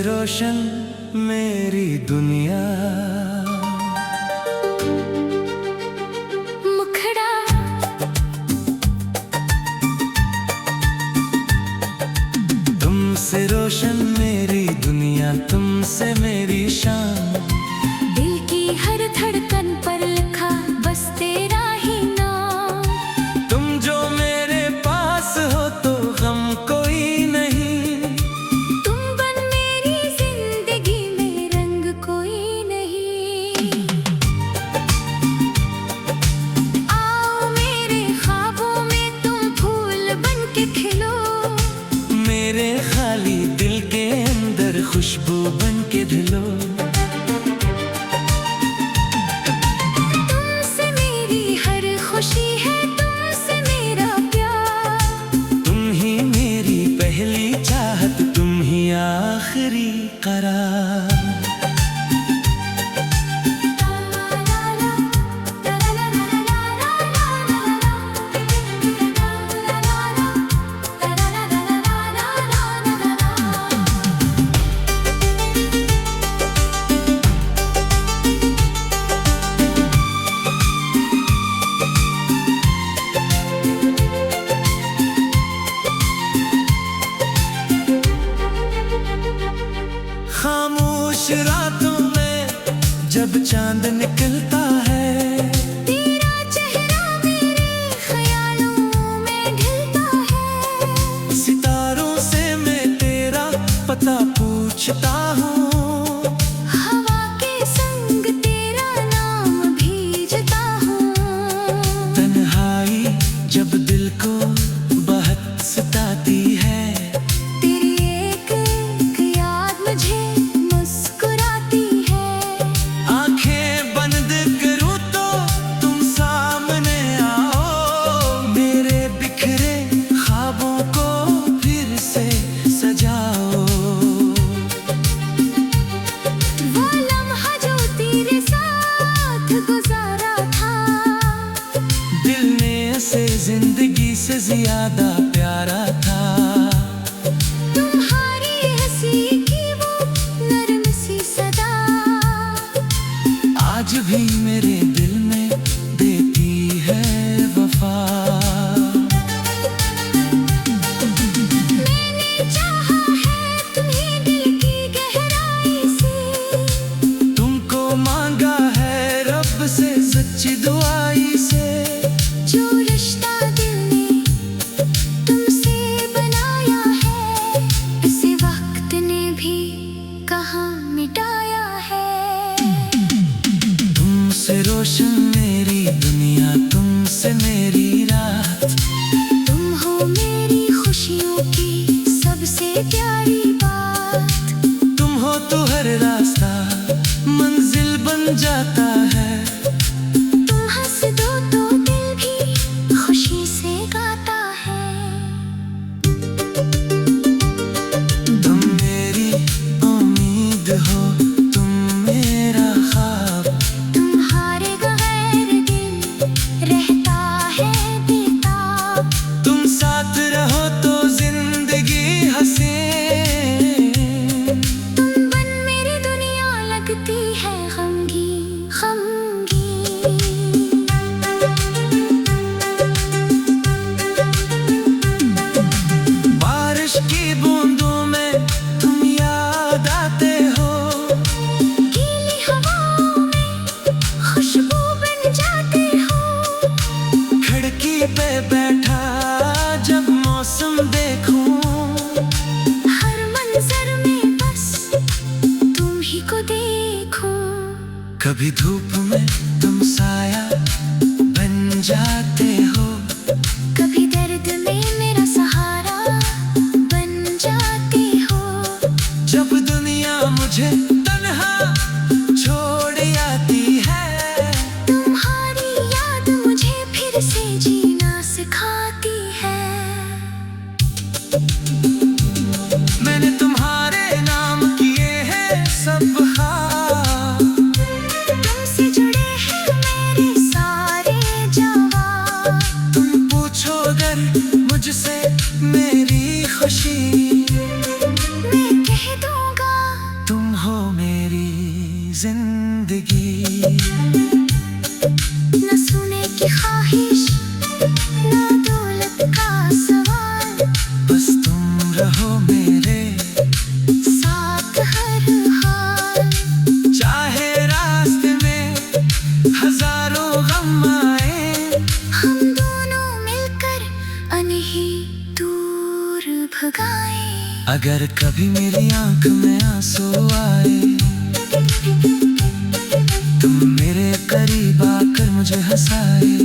रोशन मेरी दुनिया। मुखड़ा तुमसे रोशन मेरी दुनिया, तुमसे मेरी शान। दिल की हर धड़कन पर लिखा बस तेरा ही नाम। तुम जो मेरे पास हो तो गम कोई नहीं। तुम बन मेरी जिंदगी में रंग कोई नहीं। आओ मेरे ख्वाबों में तुम फूल बन के खिलो। मेरे खाली दिल के अंदर खुशबू बन के ढलो। तुमसे मेरी हर खुशी है, तुमसे मेरा प्यार। तुम ही मेरी पहली चाहत, तुम ही आखिरी करार। खामोश रातों में जब चांद निकलता है, तेरा चेहरा मेरे ख्यालों में ढलता है। सितारों से मैं तेरा पता पूछता हूँ। हवा के संग तेरा नाम भीजता हूँ। तन्हाई जब दिल को बहुत सताती है, तेरी एक एक याद मुझे मुस्कुराती है। आंखें बंद करूँ तो तुम सामने आओ। मेरे बिखरे ख्वाबों को फिर से सजाओ। वो लम्हा जो तेरे साथ गुजारा था, दिल ने से जिंदगी से ज्यादा प्यारा था। तुम्हारी हंसी की वो नरम सी सदा आज भी मेरे दिल में देती है वफा। मैंने चाहा है तुम्हें दिल की गहराई से। तुमको मांगा है रब से सच्ची दुआई से। जो रिश्ता दिल ने तुमसे बनाया है, इसे वक्त ने भी कहाँ मिटाया है। तुमसे रोशन मेरी दुनिया, तुमसे मेरी रात। तुम हो मेरी खुशियों की सबसे प्यारी बात। तुम हो तो हर रास्ता मंजिल बन जाता है। तुम हंस दो तो दिल भी खुशी से गाता है। तुम मेरी उम्मीद हो, तुम मेरा ख्वाब। तुम्हारे बगैर दिन रहता है बेताब। तुम साथ रहो तो जिंदगी हंसे। तुम बन मेरी दुनिया लगती है गमगीन गमगीन। बारिश की बूंदों में तुम याद आते हो। गीली हवाओं में खुशबू बन जाते हो। खिड़की पे बैठा जब मौसम देखूं, हर मंजर में बस तुम ही को देखूं। कभी धूप में तुम साया बन जाते हो। कभी दर्द में मेरा सहारा बन जाते हो। जब दुनिया मुझे तन्हा छोड़ आती है, तुम्हारी याद मुझे फिर से जीना सिखाती है। मैंने तुम्हारे नाम किए हैं सब ख्वाब। तुमसे जुड़े हैं मेरे सारे जवाब। तुम पूछो अगर मुझसे मेरी खुशी, मैं कह दूंगा जिंदगी। न सोने की ख्वाहिश न दौलत का सवाल, बस तुम रहो मेरे साथ हर हाल। चाहे रास्ते में हजारों गम आए, हम दोनों मिलकर अनही दूर भगाए। अगर कभी मेरी आंख में आंसू आए, तुम मेरे करीब आकर मुझे हंसाए।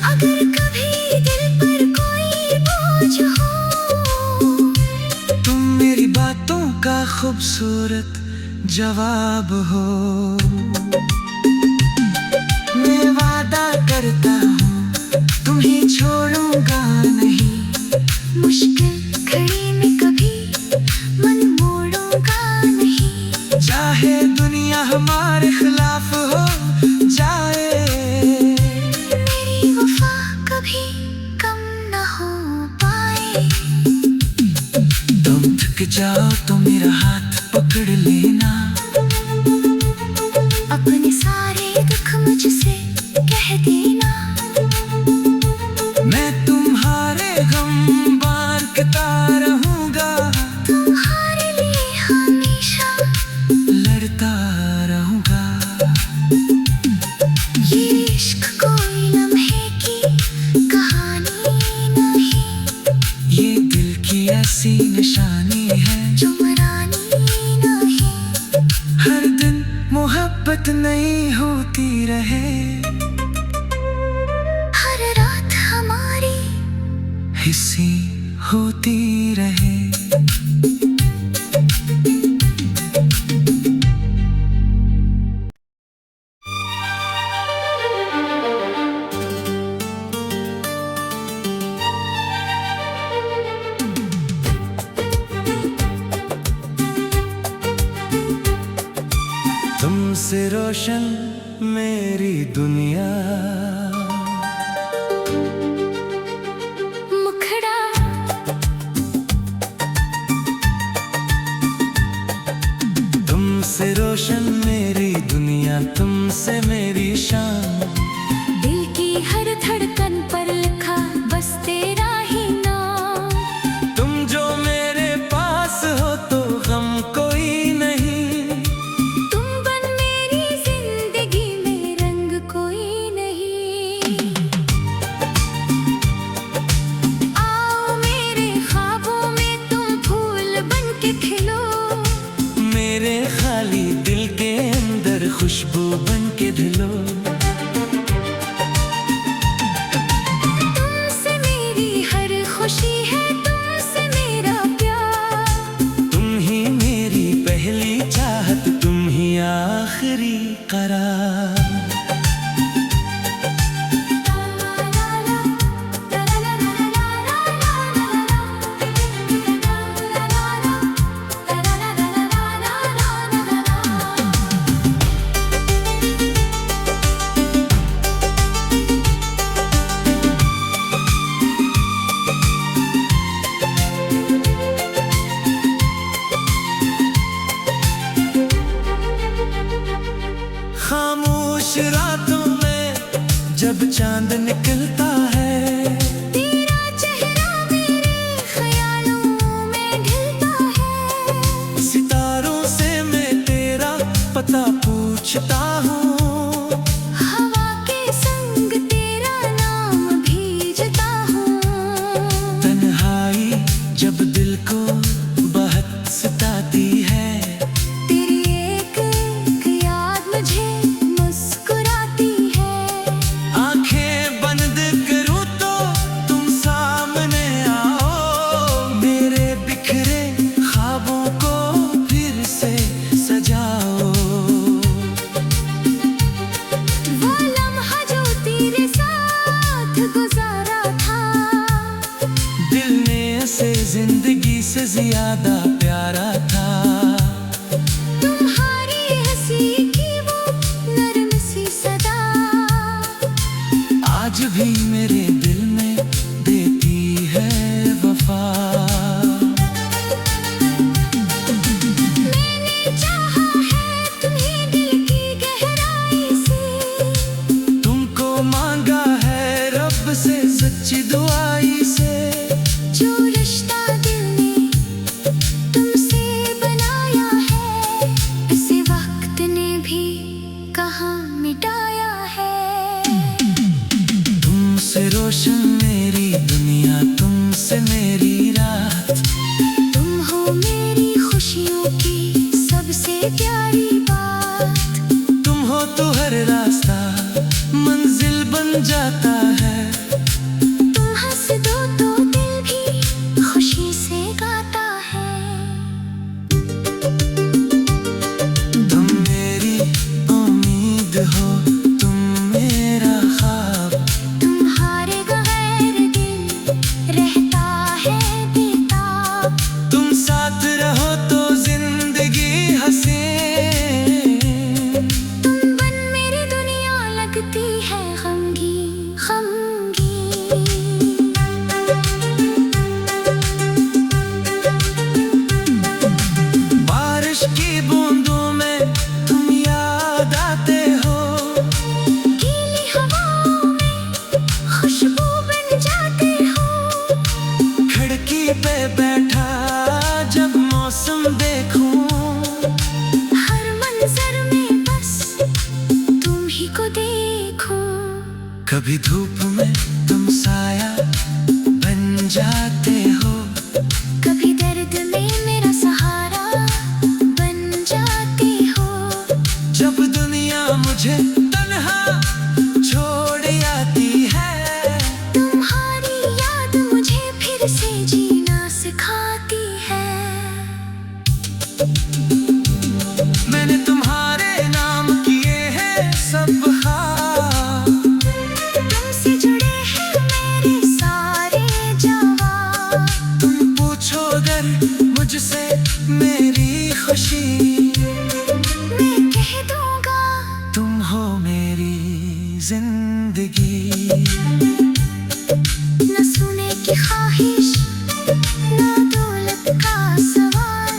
अगर कभी दिल पर कोई बोझ हो, तुम मेरी बातों का खूबसूरत जवाब हो। मैं वादा करता हूँ तुम्हें छोड़ूंगा नहीं, मुश्किल घड़ी में कभी मन मोड़ूंगा नहीं। चाहे दुनिया हमारे खिलाफ हो जाए, मेरी वफा कभी कम न हो पाए। तुम थक जाओ तो मेरा हाथ पकड़ लेना, अपने सारे दुख मुझसे कह देना। मैं तुम्हारे गम बांटता रहूंगा, तुम्हारे लिए हमेशा लड़ता रहूंगा। ये इश्क कोई लम्हे की कहानी नहीं, ये दिल की ऐसी निशानी है, जुमरानी नहीं। हर दिन मोहब्बत नहीं होती रहे, हर रात हमारी हिस्सी होती रहे। तुमसे रोशन मेरी दुनिया, मुखड़ा तुमसे रोशन मेरी दुनिया, तुमसे मेरी शान। दिल की हर धड़कन पर लिखा बस तेरा ही नाम। तुम जो मेरे पास हो तो गम कोई नहीं, तुम बन मेरी जिंदगी में रंग कोई नहीं। आओ मेरे ख्वाबों में तुम फूल बन के खिलो, मेरे खाली दिल के अंदर खुशबू बन के ढलो। तुमसे मेरी हर खुशी है, तुमसे मेरा प्यार। तुम ही मेरी पहली चाहत, तुम ही आखिरी करार। खामोश रातों में जब चांद निकलता है, तेरा चेहरा मेरे ख्यालों में ढलता है। सितारों से मैं तेरा पता पूछता हूँ, हवा के संग तेरा नाम भीजता हूँ। तन्हाई जब दिल को बहुत सताती है, तेरी एक एक याद मुझे मुस्कुराती है। आंखें बंद कभी धूप में तुम साया बन जाते हो, कभी दर्द में मेरा सहारा बन जाते हो। जब दुनिया मुझे तन्हा छोड़ आती है, तुम्हारी याद मुझे फिर से जीना सिखाती है। मैंने तुम्हारे नाम किए हैं सब ख्वाब, तुमसे जुड़े हैं मेरे सारे जवाब। तुम पूछो अगर मुझसे मेरी खुशी, मैं कह दूंगा तुम हो मेरी जिंदगी। न सोने की ख्वाहिश न दौलत का सवाल,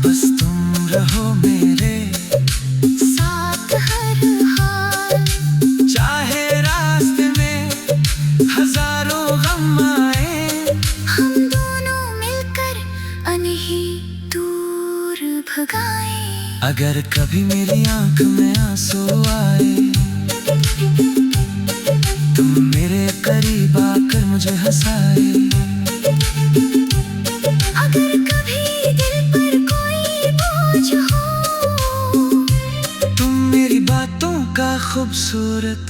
बस तुम रहो मेरे साथ हर हाल। चाहे रास्ते में हजारों गम आए, हम दोनों मिलकर अनही दूर भगाए। अगर कभी मेरी आंख में आंसू आए, तुम मेरे करीब आकर मुझे हंसाए। अगर कभी दिल पर कोई बोझ हो, तुम मेरी बातों का खूबसूरत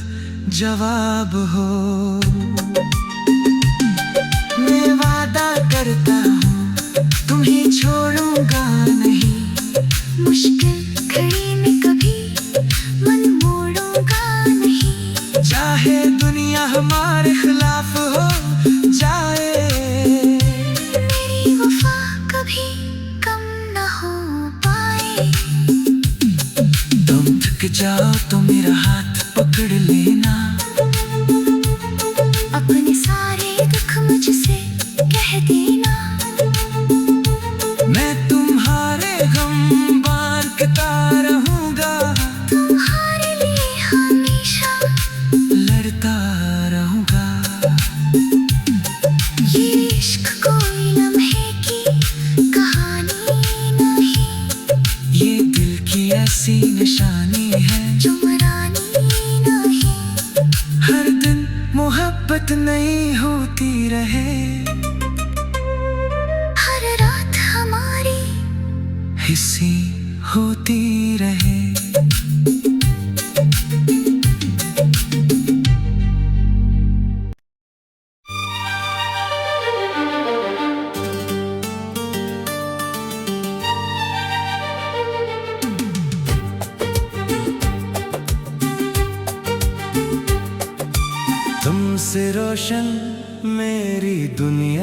जवाब हो। मैं वादा करता हूँ तुम्हें छोड़ूंगा नहीं, मुश्किल घड़ी में कभी मन मोड़ूंगा नहीं। चाहे दुनिया हमारे खिलाफ हो जाए, मेरी वफा कभी कम न हो पाए। तुम थक जाओ तो मेरा हाथ पकड़ लेना, अपने सारे दुख मुझसे कह देना। मैं तुम्हारे गम बांटता रहूंगा, तुम्हारे लिए हमेशा लड़ता रहूंगा। ये इश्क कोई लम्हे की कहानी नहीं, ये दिल की ऐसी निशानी है, जो मरानी नहीं। हर दिन मोहब्बत नहीं होती रहे, हर रात हमारी हिस्सी होती रहे। तुमसे रोशन मेरी दुनिया